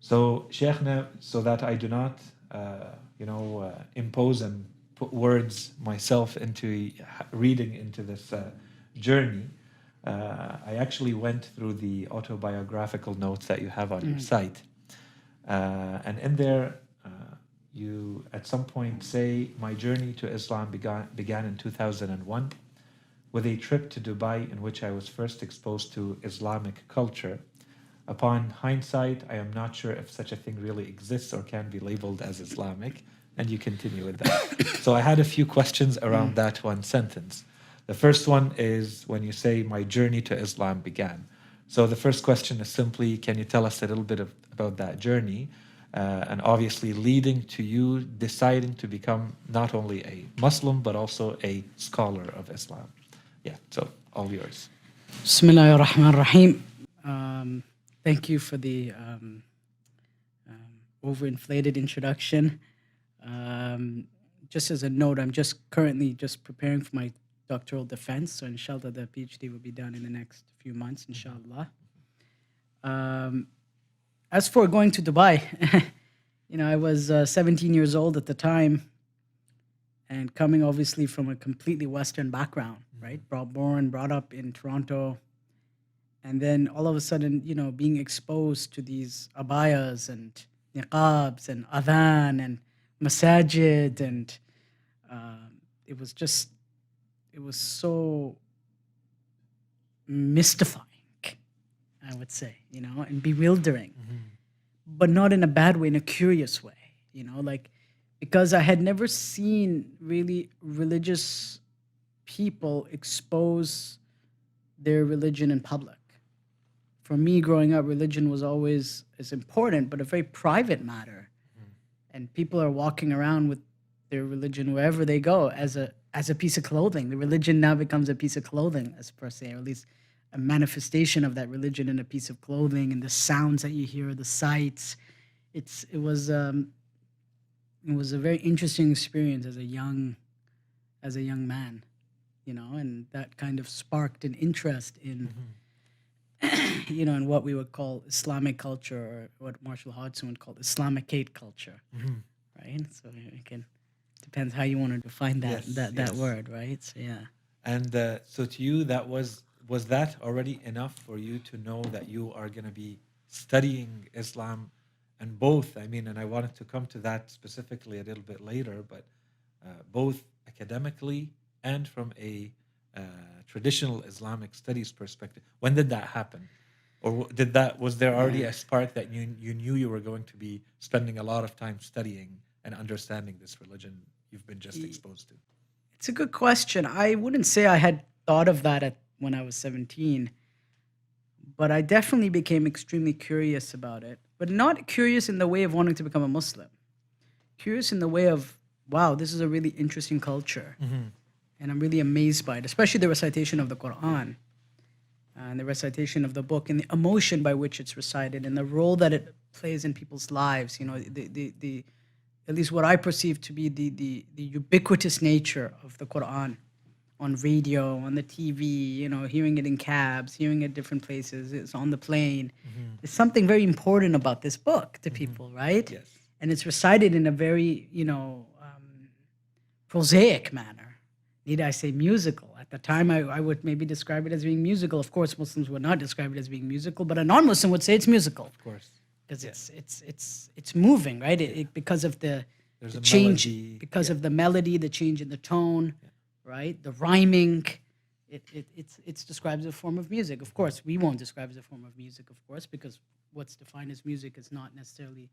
So, Sheikhna, so that I do not, impose and put words myself into reading into this journey, I actually went through the autobiographical notes that you have on your site. And in there, you at some point say, my journey to Islam began in 2001 with a trip to Dubai in which I was first exposed to Islamic culture. Upon hindsight, I am not sure if such a thing really exists or can be labeled as Islamic. And you continue with that. So I had a few questions around that one sentence. The first one is when you say, my journey to Islam began. So the first question is simply, can you tell us a little bit about that journey? And obviously leading to you deciding to become not only a Muslim, but also a scholar of Islam. Yeah, so all yours. Bismillah ar-Rahman ar-Rahim. Thank you for the overinflated introduction. Just as a note, I'm just currently preparing for my doctoral defense. So inshallah, the PhD will be done in the next few months, inshallah. As for going to Dubai, I was 17 years old at the time and coming obviously from a completely Western background, right? Brought up in Toronto. And then all of a sudden, being exposed to these abayas and niqabs and adhan and masajid and it was so mystifying, I would say, and bewildering, but not in a bad way, in a curious way, because I had never seen really religious people expose their religion in public. For me, growing up, religion was always as important, but a very private matter. And people are walking around with their religion wherever they go as a piece of clothing. The religion now becomes a piece of clothing, as per se, or at least a manifestation of that religion in a piece of clothing, and the sounds that you hear, the sights. It was a very interesting experience as a young man, and that kind of sparked an interest in. In what we would call Islamic culture, or what Marshall Hodgson would call Islamicate culture, right? So depends how you want to define that word, right? So yeah. And so to you, that was that already enough for you to know that you are going to be studying Islam, and both? I mean, and I wanted to come to that specifically a little bit later, but both academically and from a traditional Islamic studies perspective. When did that happen? Or was there already a spark that you knew you were going to be spending a lot of time studying and understanding this religion you've been just exposed to? It's a good question. I wouldn't say I had thought of that when I was 17, but I definitely became extremely curious about it. But not curious in the way of wanting to become a Muslim. Curious in the way of, wow, this is a really interesting culture. And I'm really amazed by it, especially the recitation of the Quran and the recitation of the book and the emotion by which it's recited and the role that it plays in people's lives. The at least what I perceive to be the ubiquitous nature of the Quran on radio, on the TV, hearing it in cabs, hearing it at different places, it's on the plane. There's something very important about this book to people, right? Yes. And it's recited in a very, prosaic manner. Need I say musical? At the time, I would maybe describe it as being musical. Of course, Muslims would not describe it as being musical, but a non-Muslim would say it's musical. Of course. Because it's moving, right? Because of the change, melody. Because of the melody, the change in the tone, right? The rhyming. It's described as a form of music. Of course, we won't describe it as a form of music, of course, because what's defined as music is not necessarily,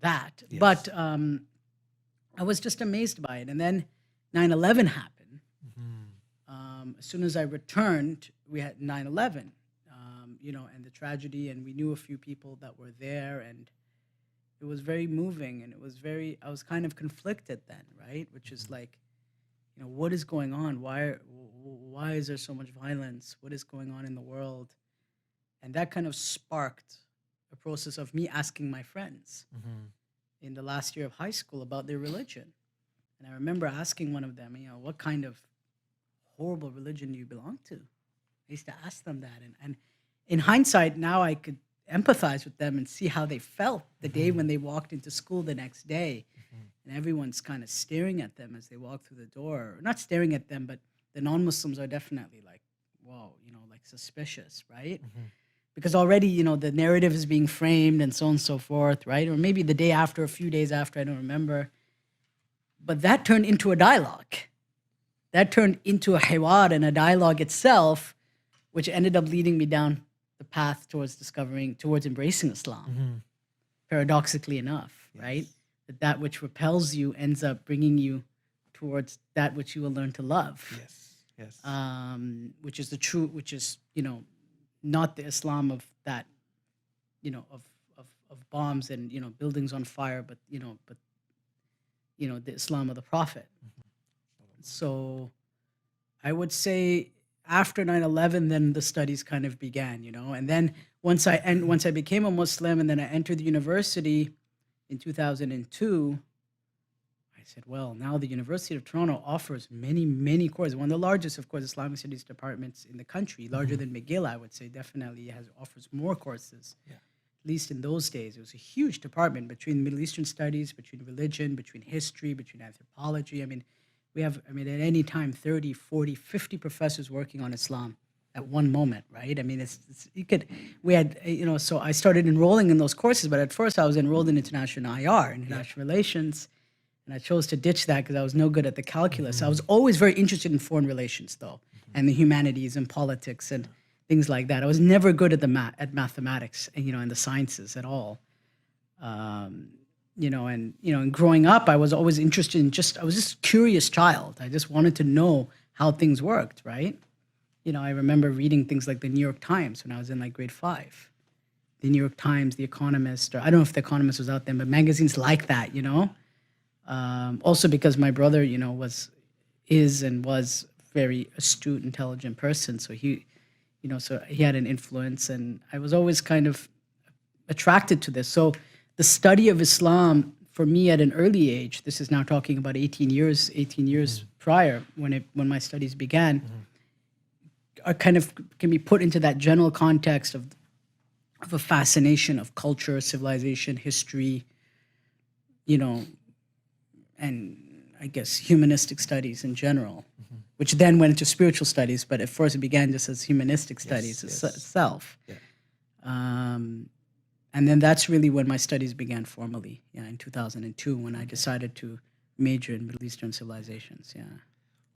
that. Yes. But I was just amazed by it. And then 9/11 happened. As soon as I returned, we had 9/11, and the tragedy, and we knew a few people that were there, and it was very moving, and I was kind of conflicted then, right? Which is like, what is going on? Why is there so much violence? What is going on in the world? And that kind of sparked a process of me asking my friends in the last year of high school about their religion. And I remember asking one of them, what kind of horrible religion do you belong to? I used to ask them that. And in hindsight, now I could empathize with them and see how they felt the day when they walked into school the next day, and everyone's kind of staring at them as they walk through the door. Not staring at them, but the non-Muslims are definitely like, whoa, like suspicious, right? Because already, the narrative is being framed and so on and so forth, right? Or maybe the day after, a few days after, I don't remember. But that turned into a dialogue. That turned into a hiwar and a dialogue itself, which ended up leading me down the path towards embracing Islam, paradoxically enough, right? That which repels you ends up bringing you towards that which you will learn to love. Yes. Which is the true, which is, not the Islam of that, of bombs and, buildings on fire, but, the Islam of the Prophet. So I would say after 9/11, then the studies kind of began, and then once I became a Muslim and then I entered the university in 2002, I said, well, now the University of Toronto offers many, many courses. One of the largest, of course, Islamic studies departments in the country, larger than McGill, I would say, definitely offers more courses. At least in those days, it was a huge department between Middle Eastern studies, between religion, between history, between anthropology. I mean, at any time, 30, 40, 50 professors working on Islam at one moment, right? I mean, so I started enrolling in those courses, but at first I was enrolled in international IR, international relations, and I chose to ditch that because I was no good at the calculus. I was always very interested in foreign relations, though, and the humanities and politics and things like that. I was never good at at mathematics, and the sciences at all. And growing up, I was always interested in I was just a curious child. I just wanted to know how things worked, right? I remember reading things like the New York Times when I was in like grade 5. The New York Times, The Economist, or I don't know if The Economist was out then, but magazines like that, Also because my brother, was very astute, intelligent person. So he had an influence, and I was always kind of attracted to this. So the study of Islam for me at an early age, this is now talking about 18 years prior when my studies began, are kind of can be put into that general context of a fascination of culture, civilization, history, and I guess humanistic studies in general, which then went into spiritual studies, but at first it began just as humanistic studies itself. And then that's really when my studies began formally, in 2002, when I decided to major in Middle Eastern civilizations,